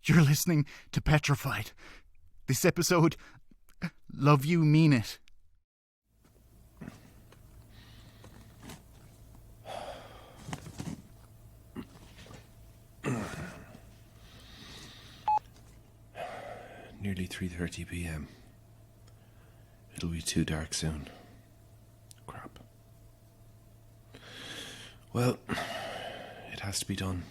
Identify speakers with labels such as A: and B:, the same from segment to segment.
A: You're listening to Petrified. This episode, Love You Mean It.
B: Nearly 3:30 p.m. It'll be too dark soon. Crap. Well, it has to be done.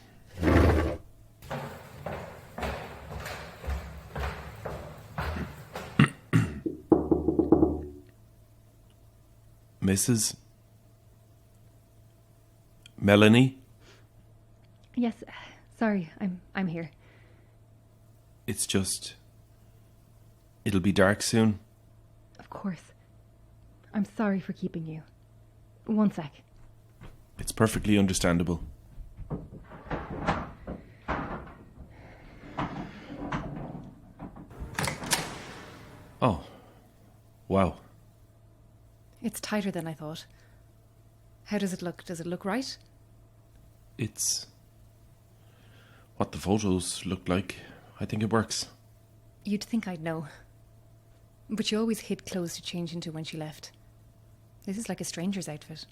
B: Mrs. Melanie?
C: Yes, sorry, I'm here.
B: It's just... It'll be dark soon.
C: Of course. I'm sorry for keeping you. One sec.
B: It's perfectly understandable. Oh. Wow.
C: It's tighter than I thought. How does it look? Does it look right?
B: It's what the photos looked like. I think it works.
C: You'd think I'd know. But you always hid clothes to change into when she left. This is like a stranger's outfit.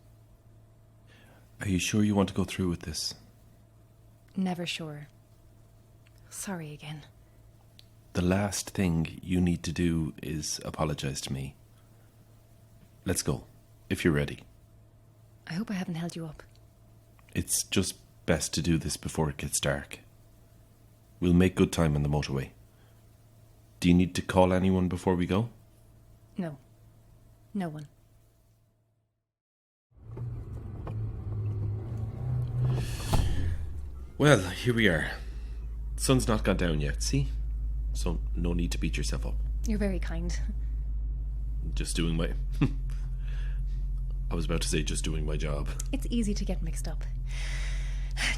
B: Are you sure you want to go through with this?
C: Never sure. Sorry again.
B: The last thing you need to do is apologise to me. Let's go, if you're ready.
C: I hope I haven't held you up.
B: It's just best to do this before it gets dark. We'll make good time on the motorway. Do you need to call anyone before we go?
C: No. No one.
B: Well, here we are. Sun's not gone down yet, see? So no need to beat yourself up.
C: You're very kind.
B: Just doing my... I was about to say just doing my job.
C: It's easy to get mixed up.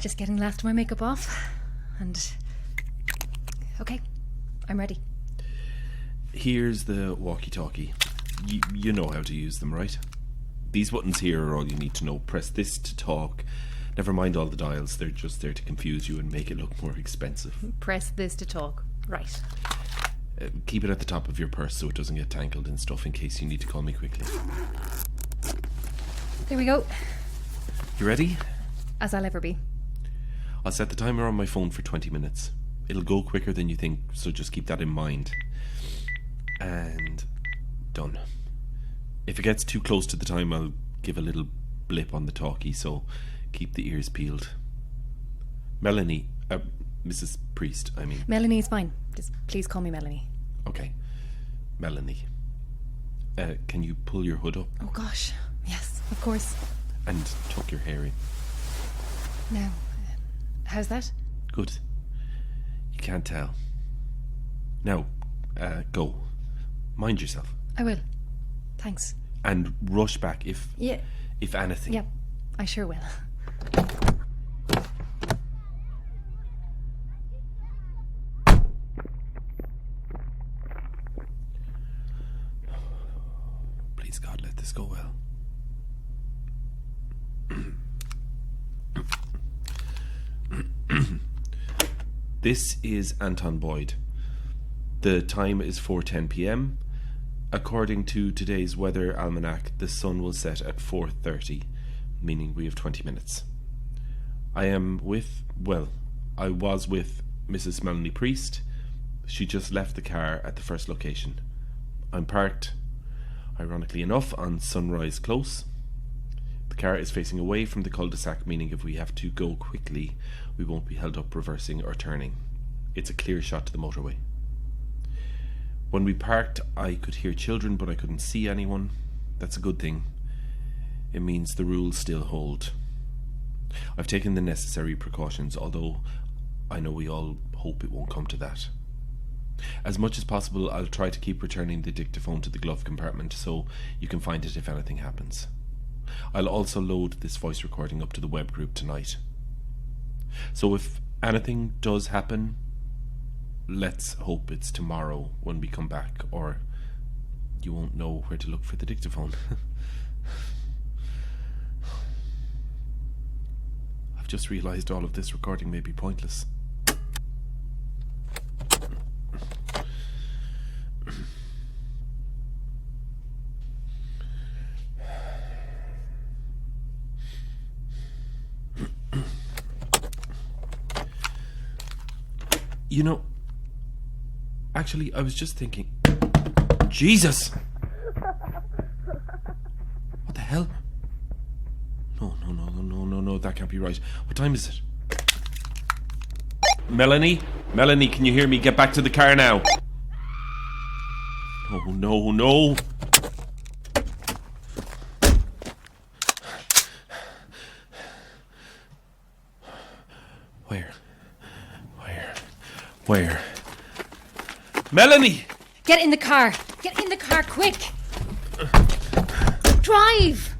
C: Just getting last of my makeup off. And... Okay, I'm ready.
B: Here's the walkie-talkie. You know how to use them, right? These buttons here are all you need to know. Press this to talk. Never mind all the dials. They're just there to confuse you and make it look more expensive.
C: Press this to talk. Right.
B: Keep it at the top of your purse so it doesn't get tangled in stuff in case you need to call me quickly.
C: There we go.
B: You ready?
C: As I'll ever be.
B: I'll set the timer on my phone for 20 minutes. It'll go quicker than you think, so just keep that in mind. And done. If it gets too close to the time, I'll give a little blip on the talkie, so keep the ears peeled. Melanie, Mrs. Priest, I mean.
C: Melanie's fine. Just please call me Melanie.
B: Okay. Melanie. Can you pull your hood up?
C: Oh gosh. Yes, of course.
B: And tuck your hair in.
C: Now, how's that?
B: Good. You can't tell. Now, go. Mind yourself.
C: I will. Thanks.
B: And rush back if anything.
C: Yeah, I sure will.
B: Please God, let this go well. This is Anton Boyd. The time is 4:10 p.m. According to today's weather almanac, the sun will set at 4:30, meaning we have 20 minutes. I was with Mrs. Melanie Priest. She just left the car at the first location. I'm parked, ironically enough, on Sunrise Close. The car is facing away from the cul-de-sac, meaning if we have to go quickly, we won't be held up reversing or turning. It's a clear shot to the motorway. When we parked, I could hear children, but I couldn't see anyone. That's a good thing. It means the rules still hold. I've taken the necessary precautions, although I know we all hope it won't come to that. As much as possible, I'll try to keep returning the dictaphone to the glove compartment so you can find it if anything happens. I'll also load this voice recording up to the web group tonight. So if anything does happen, let's hope it's tomorrow when we come back, or you won't know where to look for the dictaphone. I've just realised all of this recording may be pointless. You know, actually, I was just thinking... Jesus! What the hell? No, that can't be right. What time is it? Melanie, can you hear me? Get back to the car now. Oh, no. Where? Melanie!
C: Get in the car! Get in the car, quick! Drive!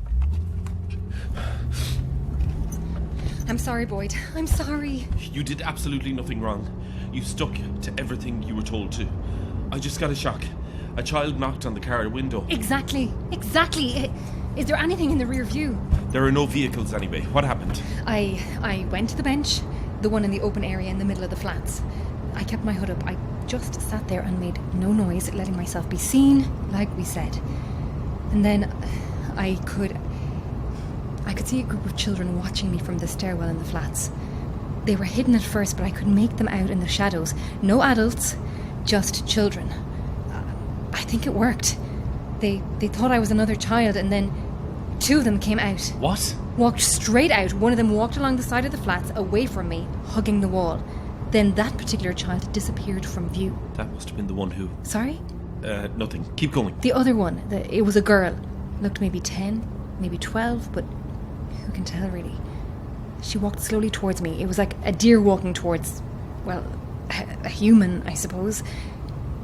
C: I'm sorry, Boyd. I'm sorry.
B: You did absolutely nothing wrong. You stuck to everything you were told to. I just got a shock. A child knocked on the car window.
C: Exactly. Is there anything in the rear view?
B: There are no vehicles anyway. What happened?
C: I went to the bench, the one in the open area in the middle of the flats. I kept my hood up. I just sat there and made no noise, letting myself be seen, like we said. And then I could see a group of children watching me from the stairwell in the flats. They were hidden at first, but I could make them out in the shadows. No adults, just children. I think it worked. They thought I was another child, and then 2 of them came out.
B: What?
C: Walked straight out. One of them walked along the side of the flats, away from me, hugging the wall. Then that particular child disappeared from view.
B: That must have been the one who...
C: Sorry?
B: Nothing. Keep going.
C: The other one, it was a girl. Looked maybe 10, maybe 12, but who can tell really? She walked slowly towards me. It was like a deer walking towards, well, a human, I suppose.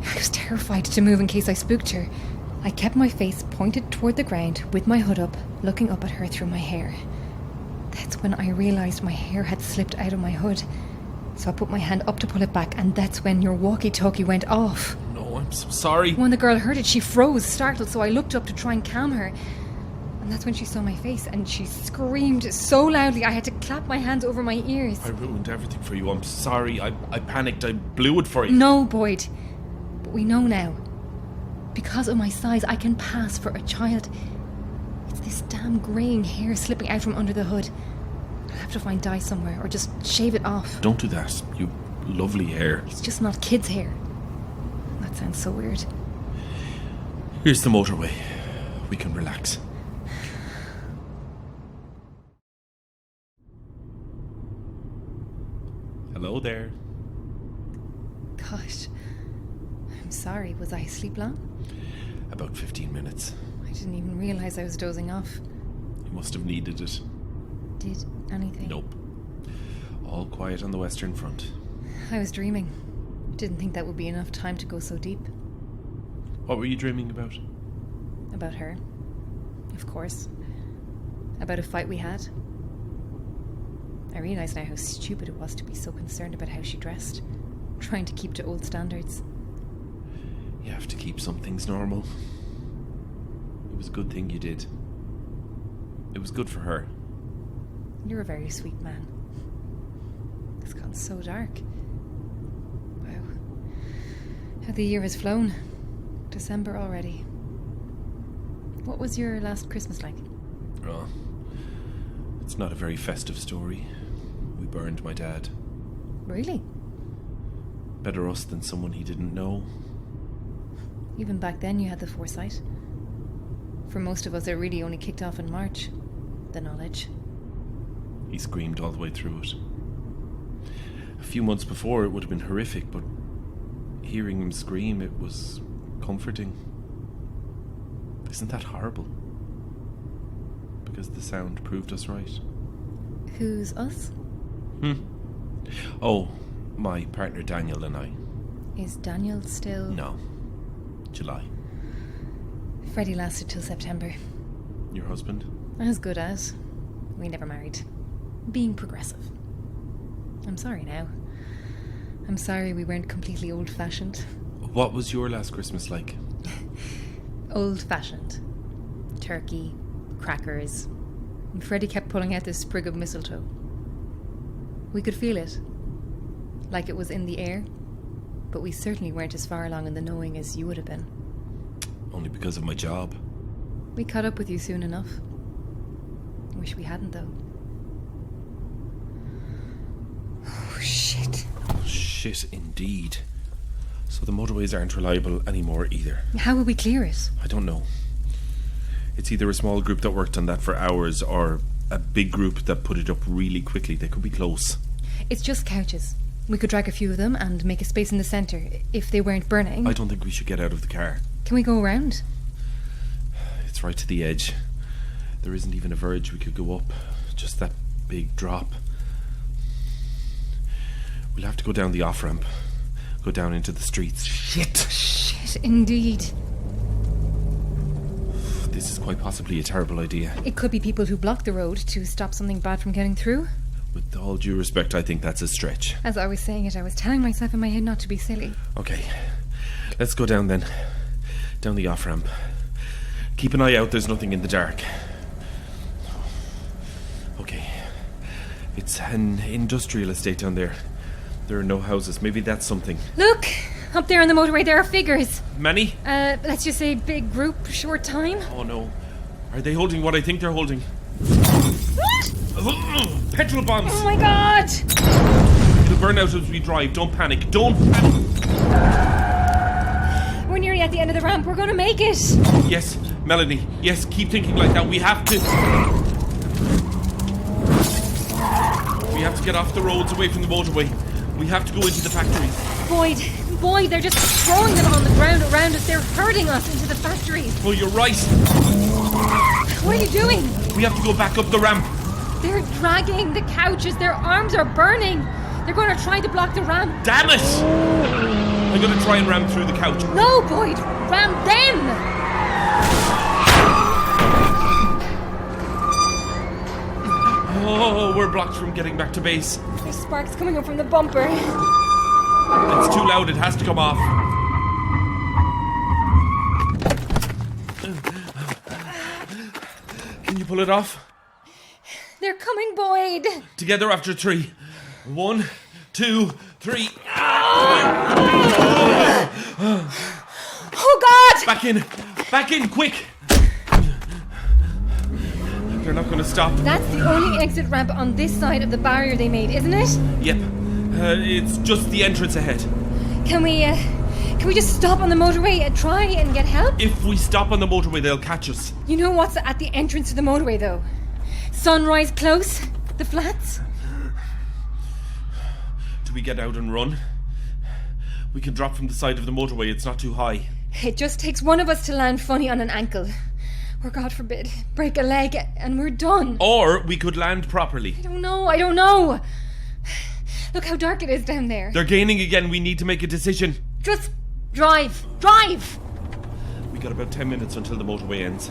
C: I was terrified to move in case I spooked her. I kept my face pointed toward the ground with my hood up, looking up at her through my hair. That's when I realised my hair had slipped out of my hood. So I put my hand up to pull it back, and that's when your walkie-talkie went off.
B: No, I'm so sorry.
C: When the girl heard it, she froze, startled, so I looked up to try and calm her. And that's when she saw my face, and she screamed so loudly I had to clap my hands over my ears.
B: I ruined everything for you. I'm sorry. I panicked. I blew it for you.
C: No, Boyd. But we know now. Because of my size, I can pass for a child. It's this damn greying hair slipping out from under the hood. I'll have to find dye somewhere, or just shave it off.
B: Don't do that. You lovely hair.
C: It's just not kids' hair. That sounds so weird.
B: Here's the motorway. We can relax. Hello there.
C: Gosh. I'm sorry. Was I asleep long?
B: About 15 minutes.
C: I didn't even realise I was dozing off.
B: You must have needed it.
C: Did anything?
B: Nope. All quiet on the Western Front.
C: I was dreaming. Didn't think that would be enough time to go so deep.
B: What were you dreaming about?
C: About her. Of course. About a fight we had. I realise now how stupid it was to be so concerned about how she dressed. Trying to keep to old standards.
B: You have to keep some things normal. It was a good thing you did. It was good for her.
C: You're a very sweet man. It's gone so dark. Wow. How the year has flown. December already. What was your last Christmas like?
B: Oh, it's not a very festive story. We burned my dad.
C: Really?
B: Better us than someone he didn't know.
C: Even back then you had the foresight. For most of us, it really only kicked off in March. The knowledge.
B: He screamed all the way through it. A few months before, it would have been horrific, but hearing him scream, it was comforting. Isn't that horrible? Because the sound proved us right.
C: Who's us?
B: Oh, my partner Daniel and I.
C: Is Daniel still...
B: No. July.
C: Freddie lasted till September.
B: Your husband?
C: As good as. We never married. Being progressive. I'm sorry now. I'm sorry we weren't completely old-fashioned.
B: What was your last Christmas like?
C: Old-fashioned. Turkey, crackers. And Freddie kept pulling out this sprig of mistletoe. We could feel it. Like it was in the air. But we certainly weren't as far along in the knowing as you would have been.
B: Only because of my job.
C: We caught up with you soon enough. Wish we hadn't, though. Oh, shit.
B: Shh. Shit, indeed. So the motorways aren't reliable anymore either.
C: How will we clear it?
B: I don't know. It's either a small group that worked on that for hours or a big group that put it up really quickly. They could be close.
C: It's just couches. We could drag a few of them and make a space in the centre if they weren't burning.
B: I don't think we should get out of the car.
C: Can we go around?
B: It's right to the edge. There isn't even a verge we could go up. Just that big drop. We'll have to go down the off-ramp. Go down into the streets.
C: Shit, indeed.
B: This is quite possibly a terrible idea.
C: It could be people who block the road to stop something bad from getting through.
B: With all due respect, I think that's a stretch.
C: As I was saying it, I was telling myself in my head not to be silly.
B: Okay, let's go down then. Down the off-ramp. Keep an eye out, there's nothing in the dark. Okay. It's an industrial estate down there. There are no houses. Maybe that's something.
C: Look! Up there on the motorway there are figures.
B: Many?
C: Let's just say big group, short time.
B: Oh no. Are they holding what I think they're holding?
C: What?
B: Petrol bombs!
C: Oh my god!
B: It'll burn out as we drive. Don't panic. Don't panic!
C: We're nearly at the end of the ramp. We're gonna make it.
B: Yes, Melanie. Yes, keep thinking like that. We have to... We have to get off the roads away from the motorway. We have to go into the factories.
C: Boyd, they're just throwing them on the ground around us. They're herding us into the factories.
B: Oh, you're right.
C: What are you doing?
B: We have to go back up the ramp.
C: They're dragging the couches. Their arms are burning. They're going to try to block the ramp.
B: Damn it! I'm going to try and ram through the couch.
C: No, Boyd! Ram them!
B: Oh, we're blocked from getting back to base.
C: There's sparks coming up from the bumper.
B: It's too loud, it has to come off. Can you pull it off?
C: They're coming, Boyd.
B: Together after 3. 1, 2, 3.
C: Oh, God!
B: Back in, quick! They're not going to stop.
C: That's the only exit ramp on this side of the barrier they made, isn't it?
B: Yep. It's just the entrance ahead.
C: Can we just stop on the motorway and try and get help?
B: If we stop on the motorway, they'll catch us.
C: You know what's at the entrance to the motorway, though? Sunrise close? The flats?
B: Do we get out and run? We can drop from the side of the motorway, it's not too high.
C: It just takes one of us to land funny on an ankle. Or, God forbid, break a leg and we're done.
B: Or we could land properly.
C: I don't know. Look how dark it is down there.
B: They're gaining again, we need to make a decision.
C: Just drive!
B: We got about 10 minutes until the motorway ends.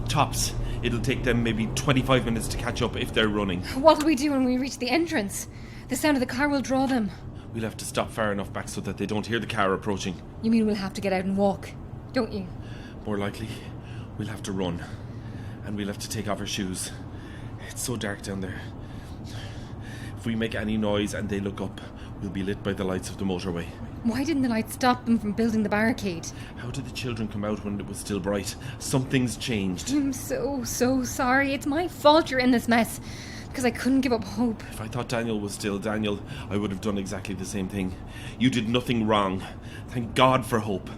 B: Tops. It'll take them maybe 25 minutes to catch up if they're running.
C: What'll we do when we reach the entrance? The sound of the car will draw them.
B: We'll have to stop far enough back so that they don't hear the car approaching.
C: You mean we'll have to get out and walk, don't you?
B: More likely, we'll have to run. And we'll have to take off our shoes. It's so dark down there. If we make any noise and they look up, we'll be lit by the lights of the motorway.
C: Why didn't the light stop them from building the barricade?
B: How did the children come out when it was still bright? Something's changed.
C: I'm so sorry. It's my fault you're in this mess. Because I couldn't give up hope.
B: If I thought Daniel was still Daniel, I would have done exactly the same thing. You did nothing wrong. Thank God for hope.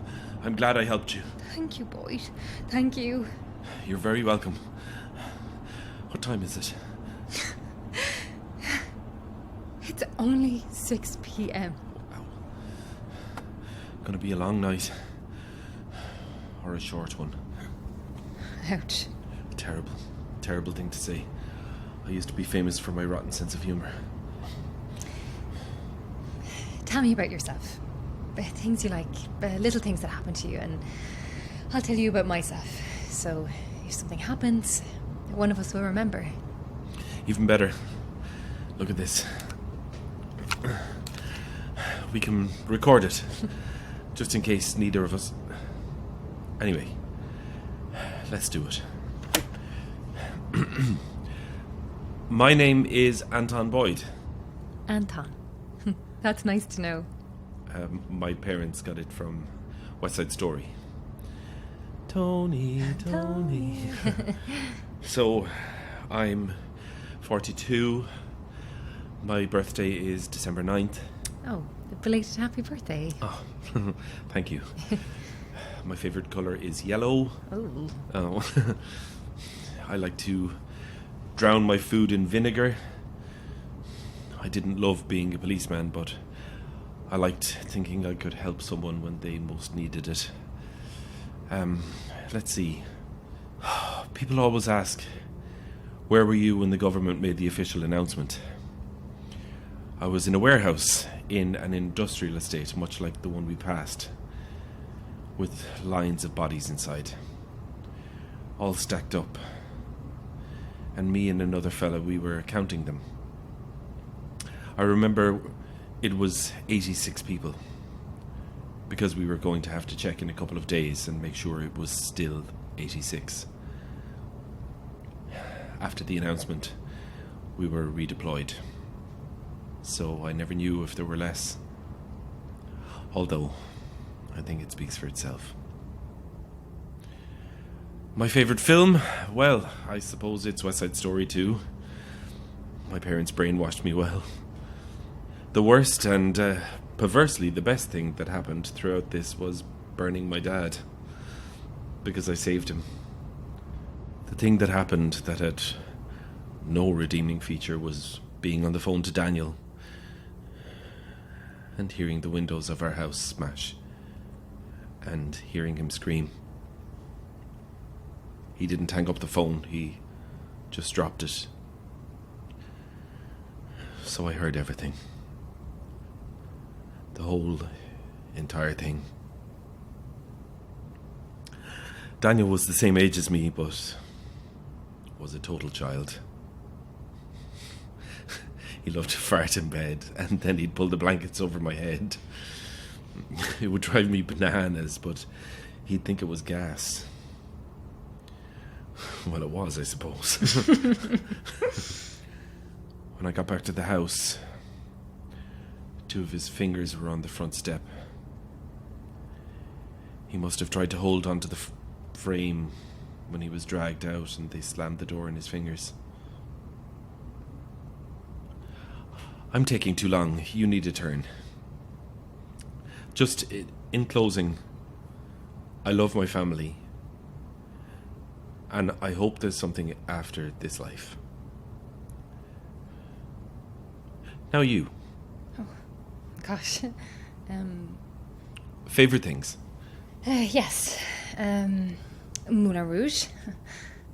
B: I'm glad I helped you.
C: Thank you, Boyd. Thank you.
B: You're very welcome. What time is it?
C: It's only 6 p.m.
B: Wow. Gonna be a long night. Or a short one.
C: Ouch.
B: Terrible. Terrible thing to say. I used to be famous for my rotten sense of humour.
C: Tell me about yourself. Things you like, little things that happen to you, and I'll tell you about myself. So, if something happens, one of us will remember.
B: Even better. Look at this. We can record it. Just in case neither of us... Anyway. Let's do it. My name is Anton Boyd.
C: Anton. That's nice to know.
B: My parents got it from West Side Story. Tony. So, I'm 42. My birthday is December 9th.
C: Oh, belated happy birthday.
B: Oh, thank you. My favourite colour is yellow. Oh. I like to drown my food in vinegar. I didn't love being a policeman, but I liked thinking I could help someone when they most needed it. Let's see. People always ask, where were you when the government made the official announcement? I was in a warehouse in an industrial estate, much like the one we passed, with lines of bodies inside, all stacked up. And me and another fella, we were counting them. I remember it was 86 people, because we were going to have to check in a couple of days and make sure it was still 86. After the announcement, we were redeployed, so I never knew if there were less. Although, I think it speaks for itself. My favourite film? Well, I suppose it's West Side Story 2. My parents brainwashed me well. The worst and perversely the best thing that happened throughout this was burning my dad, because I saved him. The thing that happened that had no redeeming feature was being on the phone to Daniel and hearing the windows of our house smash and hearing him scream. He didn't hang up the phone, he just dropped it. So I heard everything. The whole entire thing. Daniel was the same age as me, but was a total child. He loved to fart in bed, and then he'd pull the blankets over my head. It would drive me bananas, but he'd think it was gas. Well, it was, I suppose. When I got back to the house, 2 of his fingers were on the front step. He must have tried to hold onto the frame when he was dragged out, and they slammed the door in his fingers. I'm taking too long. You need a turn. Just in closing, I love my family, and I hope there's something after this life. Now you.
C: Oh, gosh.
B: Favourite things?
C: Yes. Moulin Rouge.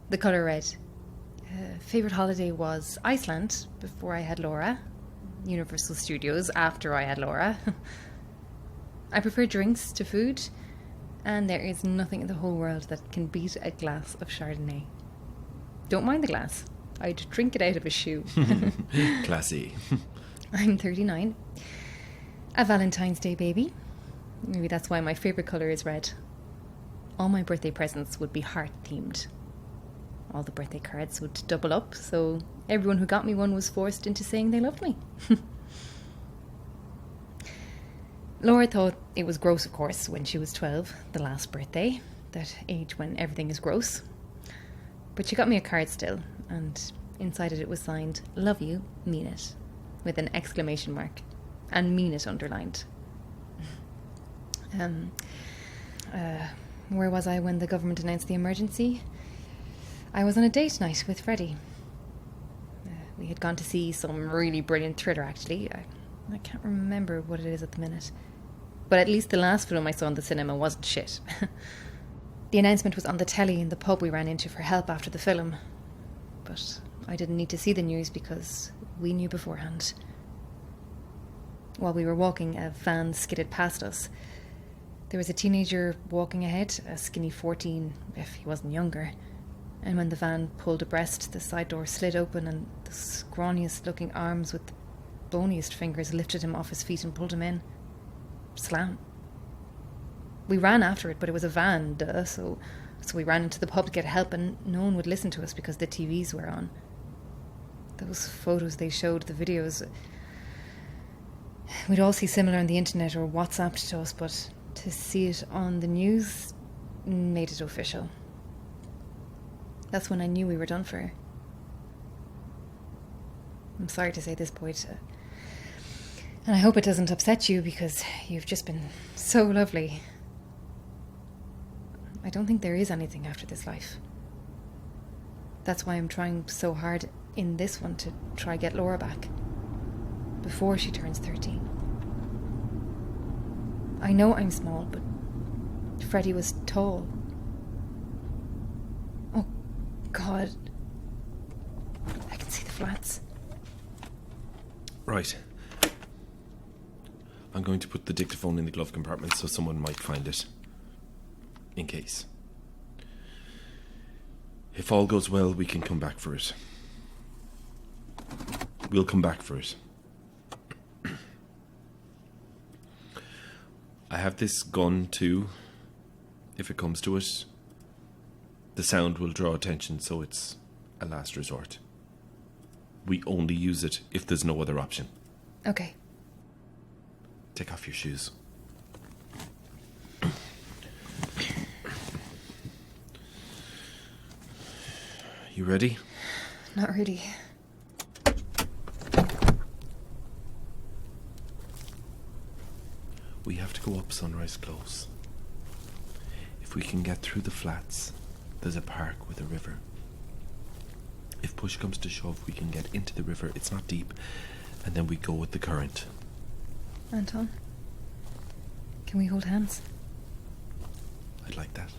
C: The colour red. Favourite holiday was Iceland before I had Laura. Universal Studios after I had Laura. I prefer drinks to food, and there is nothing in the whole world that can beat a glass of Chardonnay. Don't mind the glass. I'd drink it out of a shoe.
B: Classy.
C: I'm 39. A Valentine's Day baby. Maybe that's why my favourite colour is red. All my birthday presents would be heart-themed. All the birthday cards would double up, so everyone who got me one was forced into saying they loved me. Laura thought it was gross, of course, when she was 12, the last birthday, that age when everything is gross. But she got me a card still, and inside it was signed, "Love you, mean it," with an exclamation mark, and "mean it" underlined. Where was I when the government announced the emergency? I was on a date night with Freddie. We had gone to see some really brilliant thriller, actually. I can't remember what it is at the minute. But at least the last film I saw in the cinema wasn't shit. The announcement was on the telly in the pub we ran into for help after the film. But I didn't need to see the news because we knew beforehand. While we were walking, a van skidded past us. There was a teenager walking ahead, a skinny 14, if he wasn't younger. And when the van pulled abreast, the side door slid open and the scrawniest looking arms with the boniest fingers lifted him off his feet and pulled him in. Slam. We ran after it, but it was a van, duh, so we ran into the pub to get help, and no one would listen to us because the TVs were on. Those photos they showed, the videos, we'd all see similar on the internet or WhatsApped to us, but to see it on the news made it official. That's when I knew we were done for. I'm sorry to say this, Boyd. And I hope it doesn't upset you because you've just been so lovely. I don't think there is anything after this life. That's why I'm trying so hard in this one to try get Laura back. Before she turns 13. I know I'm small, but Freddie was tall. Oh, God. I can see the flats.
B: Right. I'm going to put the dictaphone in the glove compartment so someone might find it. In case. If all goes well, we can come back for it. We'll come back for it. I have this gun too. If it comes to it, the sound will draw attention, so it's a last resort. We only use it if there's no other option.
C: Okay.
B: Take off your shoes. You ready?
C: Not really.
B: We have to go up Sunrise Close. If we can get through the flats, there's a park with a river. If push comes to shove, we can get into the river. It's not deep. And then we go with the current.
C: Anton, can we hold hands?
B: I'd like that.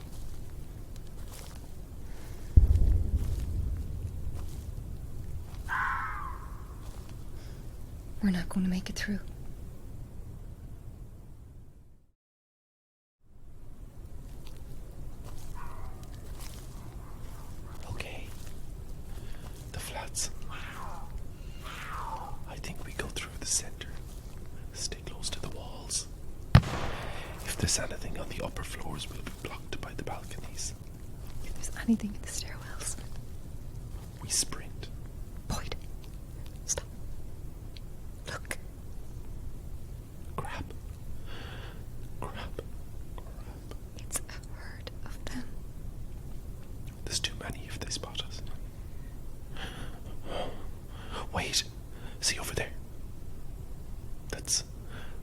C: We're not going to make it through.
B: Okay. The flats. I think we go through the center. Stay close to the walls. If there's anything on the upper floors, we'll be blocked by the balconies.
C: If there's anything in the stairwells,
B: We sprint.
C: Boyd, stop. Look.
B: Grab.
C: It's a herd of them.
B: There's too many if they spot us. Wait. See over there? That's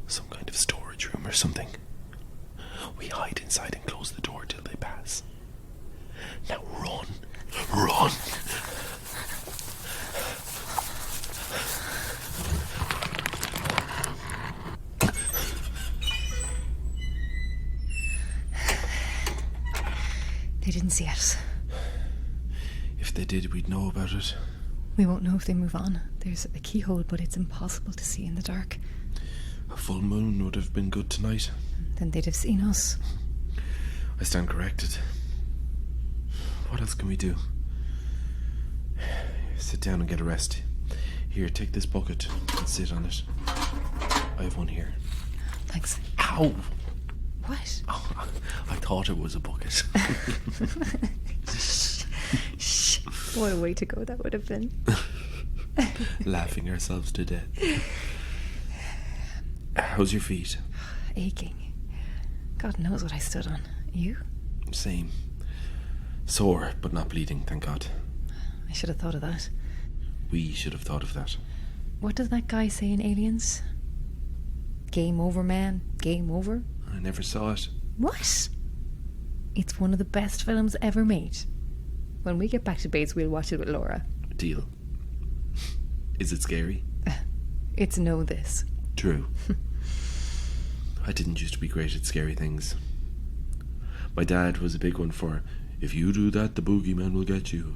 B: some kind of storage room or something. We hide inside and close the door till they pass. Now run. Run!
C: They didn't see us.
B: If they did, we'd know about it.
C: We won't know if they move on. There's a keyhole, but it's impossible to see in the dark.
B: A full moon would have been good tonight.
C: Then they'd have seen us.
B: I stand corrected. What else can we do? Sit down and get a rest. Here, take this bucket and sit on it. I have one here.
C: Thanks.
B: Ow!
C: What?
B: Oh, I thought it was a bucket.
C: Shh. What a way to go that would have been.
B: Laughing ourselves to death. How's your feet?
C: Aching. God knows what I stood on. You?
B: Same. Sore, but not bleeding, thank God.
C: I should have thought of that.
B: We should have thought of that.
C: What does that guy say in Aliens? Game over, man. Game over?
B: I never saw it.
C: What? It's one of the best films ever made. When we get back to base, we'll watch it with Laura.
B: Deal. Is it scary?
C: It's no this.
B: True. I didn't used to be great at scary things. My dad was a big one for, if you do that, the boogeyman will get you.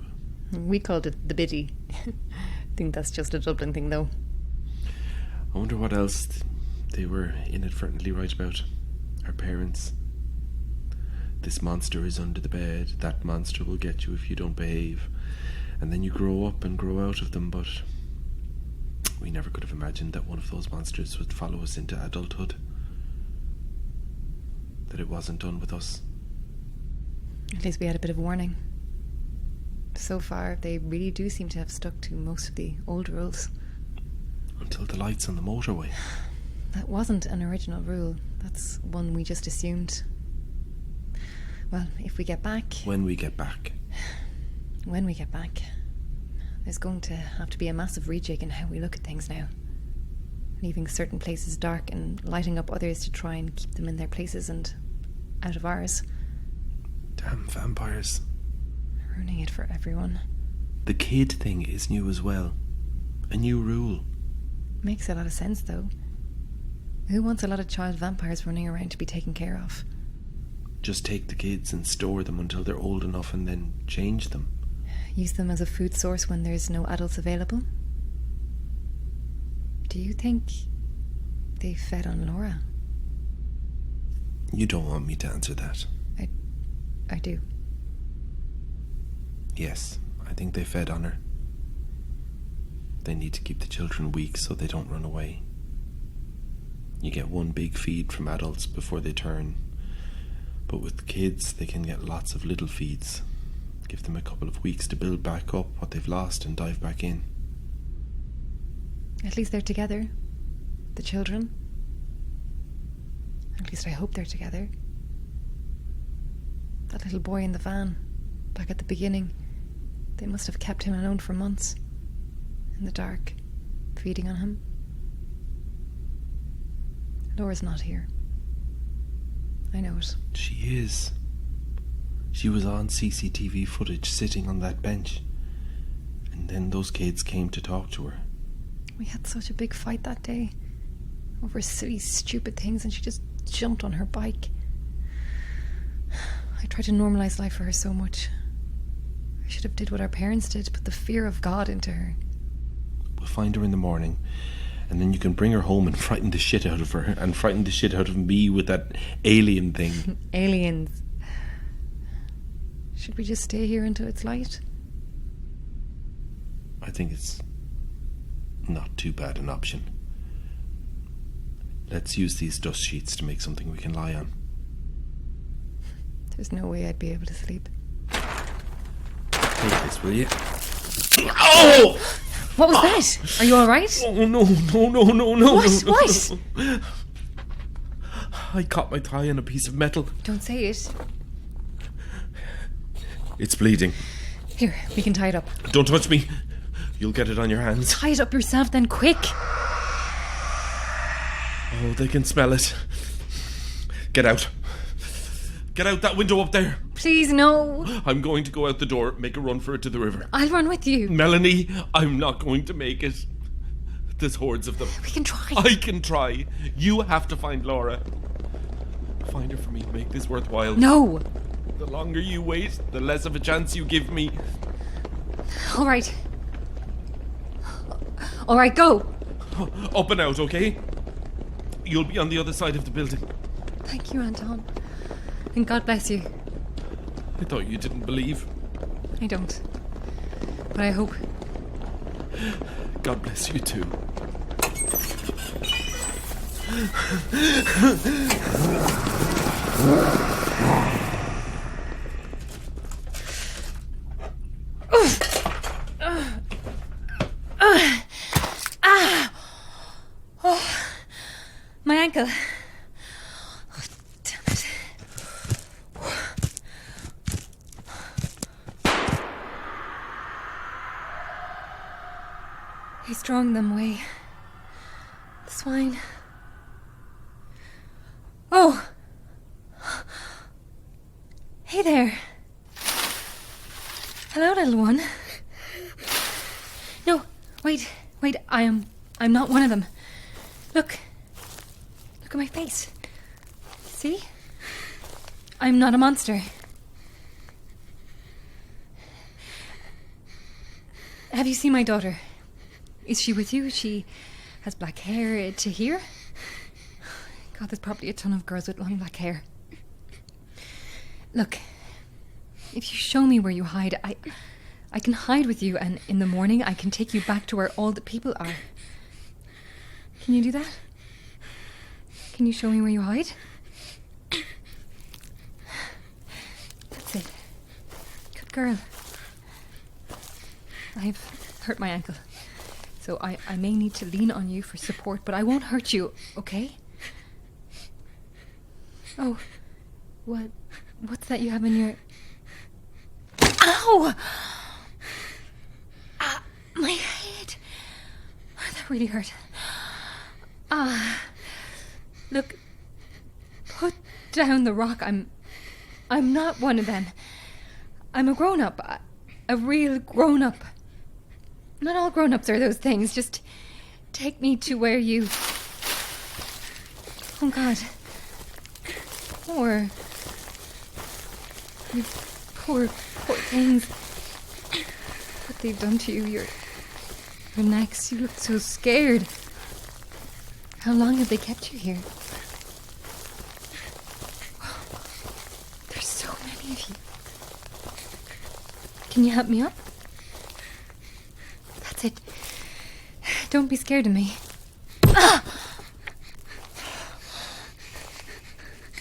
C: We called it the biddy. Think that's just a Dublin thing, though.
B: I wonder what else they were inadvertently right about. Our parents. This monster is under the bed. That monster will get you if you don't behave. And then you grow up and grow out of them, but we never could have imagined that one of those monsters would follow us into adulthood. That it wasn't done with us.
C: At least we had a bit of warning. So far, they really do seem to have stuck to most of the old rules.
B: Until the lights on the motorway.
C: That wasn't an original rule. That's one we just assumed. Well, if we get back...
B: When we get back.
C: When we get back, there's going to have to be a massive rejig in how we look at things now. leaving certain places dark and lighting up others to try and keep them in their places and out of ours.
B: Damn vampires.
C: Ruining it for everyone.
B: The kid thing is new as well. A new rule.
C: Makes a lot of sense, though. Who wants a lot of child vampires running around to be taken care of?
B: Just take the kids and store them until they're old enough and then change them.
C: Use them as a food source when there's no adults available? Do you think they fed on Laura?
B: You don't want me to answer that.
C: I do.
B: Yes, I think they fed on her. They need to keep the children weak so they don't run away. You get one big feed from adults before they turn. But with kids, they can get lots of little feeds. Give them a couple of weeks to build back up what they've lost and dive back in.
C: At least they're together. The children. At least I hope they're together. That little boy in the van, back at the beginning, they must have kept him alone for months. In the dark, feeding on him. Laura's not here. I know it.
B: She is. She was on CCTV footage sitting on that bench. And then those kids came to talk to her.
C: We had such a big fight that day. Over silly, stupid things, and she just jumped on her bike. I tried to normalise life for her so much. I should have did what our parents did, put the fear of God into her.
B: We'll find her in the morning, and then you can bring her home and frighten the shit out of her, and frighten the shit out of me with that alien thing.
C: Aliens. Should we just stay here until it's light?
B: I think it's not too bad an option. Let's use these dust sheets to make something we can lie on.
C: There's no way I'd be able to sleep.
B: Take this, will you? Oh!
C: What was that? Are you alright?
B: Oh, no.
C: What?
B: I caught my thigh on a piece of metal.
C: Don't say it.
B: It's bleeding.
C: Here, we can tie it up.
B: Don't touch me. You'll get it on your hands.
C: Tie it up yourself then, quick.
B: Oh, they can smell it. Get out. Get out that window up there.
C: Please, no.
B: I'm going to go out the door, make a run for it to the river.
C: I'll run with you.
B: Melanie, I'm not going to make it. There's hordes of them.
C: We can try.
B: I can try. You have to find Laura. Find her for me. Make this worthwhile.
C: No.
B: The longer you wait, the less of a chance you give me.
C: All right. All right, go.
B: Up and out, okay? You'll be on the other side of the building.
C: Thank you, Anton. And God bless you.
B: I thought you didn't believe.
C: I don't. But I hope.
B: God bless you too.
C: My ankle. Oh, damn it. He's throwing them away. The swine. Oh! Hey there. Hello, little one. No, wait. I'm not one of them. Look at my face. See? I'm not a monster. Have you seen my daughter? Is she with you? She has black hair to here. God, there's probably a ton of girls with long black hair. Look, if you show me where you hide, I can hide with you, and in the morning I can take you back to where all the people are. Can you do that? Can you show me where you hide? That's it. Good girl. I've hurt my ankle, so I may need to lean on you for support, but I won't hurt you, okay? Oh, what's that you have in your... Ow! My head. Oh, that really hurt. Look, put down the rock. I'm not one of them. I'm a grown-up. A real grown-up. Not all grown-ups are those things. Just take me to where you... Oh, God. Poor... You poor things. What they've done to you. Your necks. You look so scared. How long have they kept you here? There's so many of you. Can you help me up? That's it. Don't be scared of me.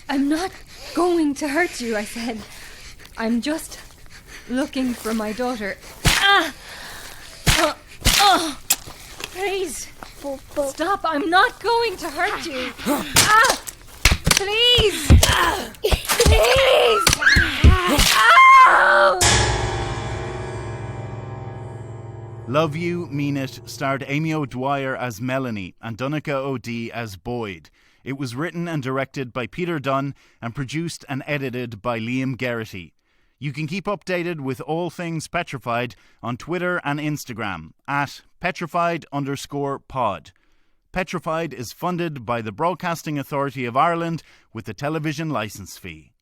C: I'm not going to hurt you, I said. I'm just looking for my daughter. Please. Stop. I'm not going to hurt you. Please. Please.
A: Love You, Mean It starred Amy O'Dwyer as Melanie and Donncha O'D as Boyd. It was written and directed by Peter Dunne and produced and edited by Liam Geraghty. You can keep updated with all things Petrified on Twitter and Instagram at petrified_pod. Petrified is funded by the Broadcasting Authority of Ireland with the television licence fee.